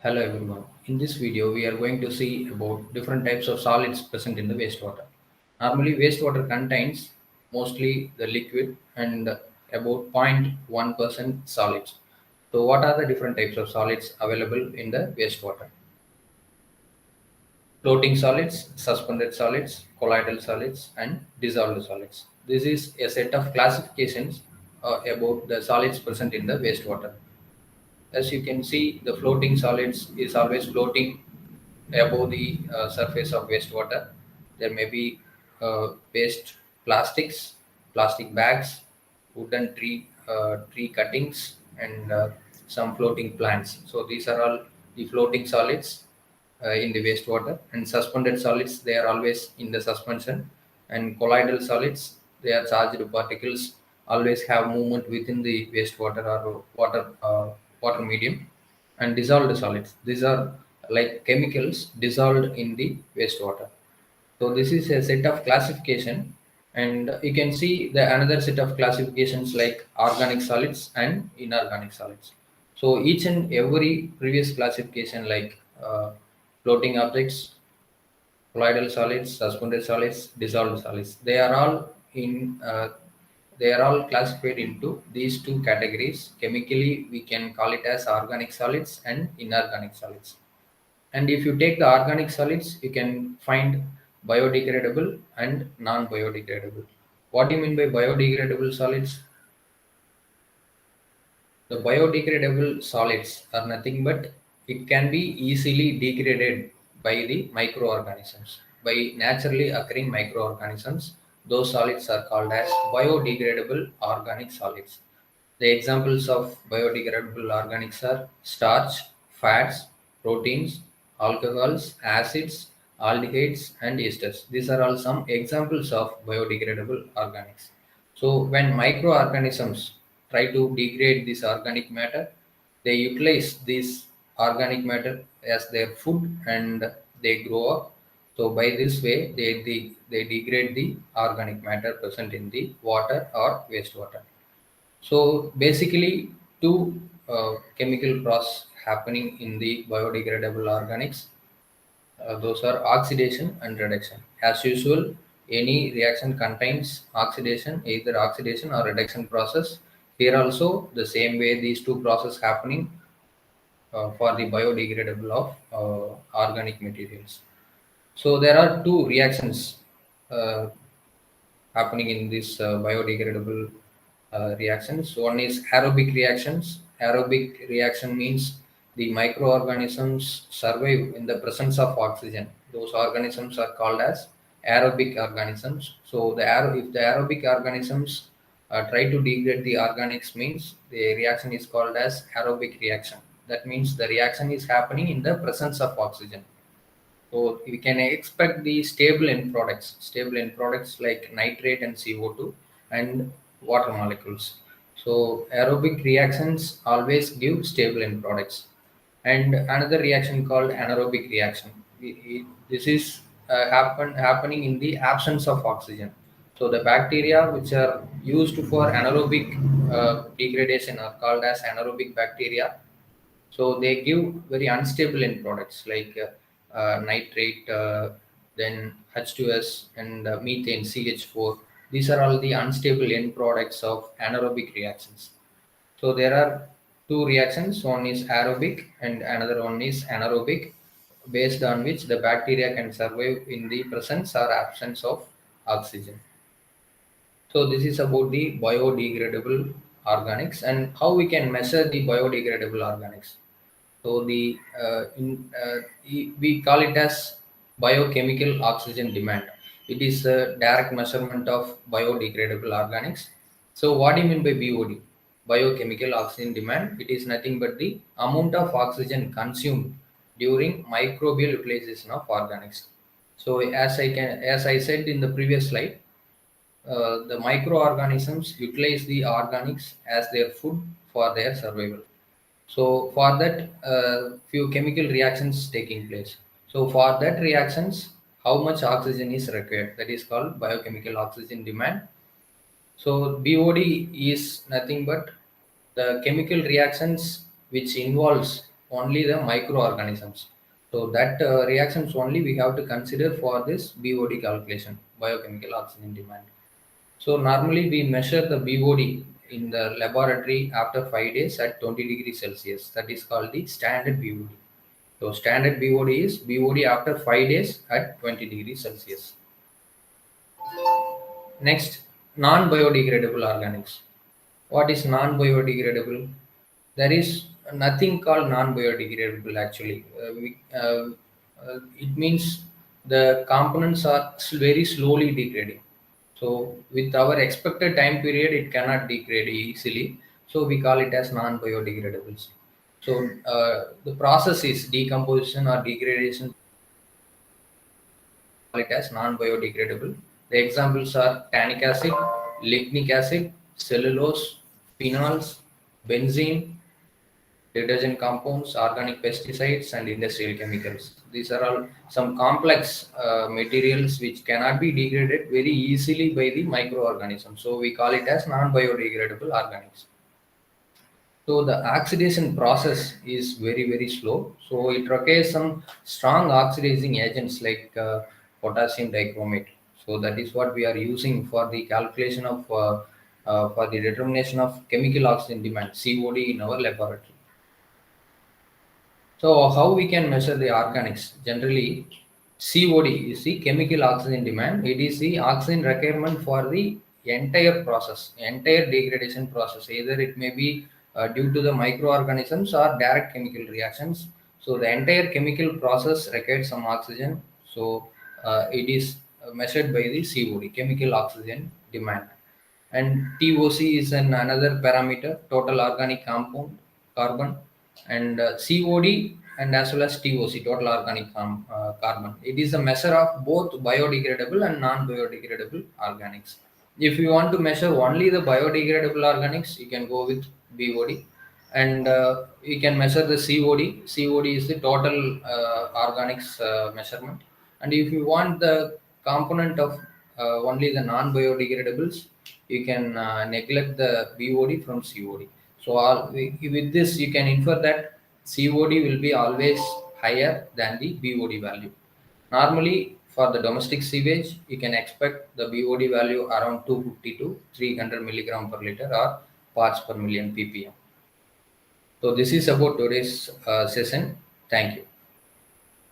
Hello everyone. In this video, we are going to see about different types of solids present in the wastewater. Normally, wastewater contains mostly the liquid and about 0.1% solids. So, what are the different types of solids available in the wastewater? Floating solids, suspended solids, colloidal solids, and dissolved solids. This is a set of classifications about the solids present in the wastewater. As you can see, the floating solids is always floating above the surface of wastewater. There may be waste plastics, plastic bags, wooden tree cuttings, and some floating plants. So these are all the floating solids in the wastewater. And suspended solids, they are always in the suspension. And colloidal solids, they are charged particles, always have movement within the wastewater or water medium. And dissolved solids, these are like chemicals dissolved in the wastewater. So this is a set of classification, and you can see the another set of classifications like organic solids and inorganic solids. So each and every previous classification like floating objects, colloidal solids, suspended solids, dissolved solids, they are all classified into these two categories. Chemically, we can call it as organic solids and inorganic solids. And if you take the organic solids, you can find biodegradable and non-biodegradable. What do you mean by biodegradable solids? The biodegradable solids are nothing but it can be easily degraded by the microorganisms. By naturally occurring microorganisms, those solids are called as biodegradable organic solids. The examples of biodegradable organics are starch, fats, proteins, alcohols, acids, aldehydes, and esters. These are all some examples of biodegradable organics. So, when microorganisms try to degrade this organic matter, they utilize this organic matter as their food and they grow up. So, by this way, they degrade the organic matter present in the water or wastewater. So basically, two chemical process happening in the biodegradable organics. Those are oxidation and reduction. As usual, any reaction contains oxidation, either oxidation or reduction process. Here also, the same way these two processes happening for the biodegradable of organic materials. So there are two reactions uh, happening in this biodegradable reactions. One is aerobic reactions. Aerobic reaction means the microorganisms survive in the presence of oxygen. Those organisms are called as aerobic organisms. So if the aerobic organisms try to degrade the organics means the reaction is called as aerobic reaction. That means the reaction is happening in the presence of oxygen. So we can expect the stable end products like nitrate and CO2 and water molecules. So aerobic reactions always give stable end products. And another reaction called anaerobic reaction. This is happening in the absence of oxygen. So the bacteria which are used for anaerobic degradation are called as anaerobic bacteria. So they give very unstable end products like nitrate, then H2S, and methane, CH4. These are all the unstable end products of anaerobic reactions. So there are two reactions. One is aerobic and another one is anaerobic, based on which the bacteria can survive in the presence or absence of oxygen. So this is about the biodegradable organics and how we can measure the biodegradable organics. So we call it as biochemical oxygen demand. It is a direct measurement of biodegradable organics. So what do you mean by BOD? Biochemical oxygen demand. It is nothing but the amount of oxygen consumed during microbial utilization of organics. So as I said in the previous slide, the microorganisms utilize the organics as their food for their survival. So for that, few chemical reactions taking place. So for that reactions, how much oxygen is required? That is called biochemical oxygen demand. So BOD is nothing but the chemical reactions which involves only the microorganisms. So that reactions only we have to consider for this BOD calculation, biochemical oxygen demand. So normally we measure the BOD in the laboratory after 5 days at 20 degrees Celsius. That is called the standard BOD. So standard BOD is BOD after 5 days at 20 degrees Celsius. Next, non-biodegradable organics. What is non-biodegradable? There is nothing called non-biodegradable actually. It means the components are very slowly degrading. So with our expected time period, it cannot degrade easily. So we call it as non-biodegradables. So the process is decomposition or degradation, call it as non-biodegradable. The examples are tannic acid, lignic acid, cellulose, phenols, benzene, detergent compounds, organic pesticides, and industrial chemicals. These are all some complex materials which cannot be degraded very easily by the microorganisms. So we call it as non-biodegradable organics. So the oxidation process is very slow. So it requires some strong oxidizing agents like potassium dichromate. So that is what we are using for the calculation of for the determination of chemical oxygen demand (COD) in our laboratory. So how we can measure the organics? Generally, COD is the chemical oxygen demand. It is the oxygen requirement for the entire process, entire degradation process. Either it may be due to the microorganisms or direct chemical reactions. So the entire chemical process requires some oxygen. So it is measured by the COD, chemical oxygen demand. And TOC is another parameter, total organic compound, carbon, and COD and as well as TOC, total organic carbon. It is a measure of both biodegradable and non-biodegradable organics. If you want to measure only the biodegradable organics, you can go with BOD, and you can measure the COD. COD is the total organics measurement. And if you want the component of only the non-biodegradables, you can neglect the BOD from COD. So with this, you can infer that COD will be always higher than the BOD value. Normally, for the domestic sewage, you can expect the BOD value around 250 to 300 milligram per liter or parts per million ppm. So this is about today's session. Thank you.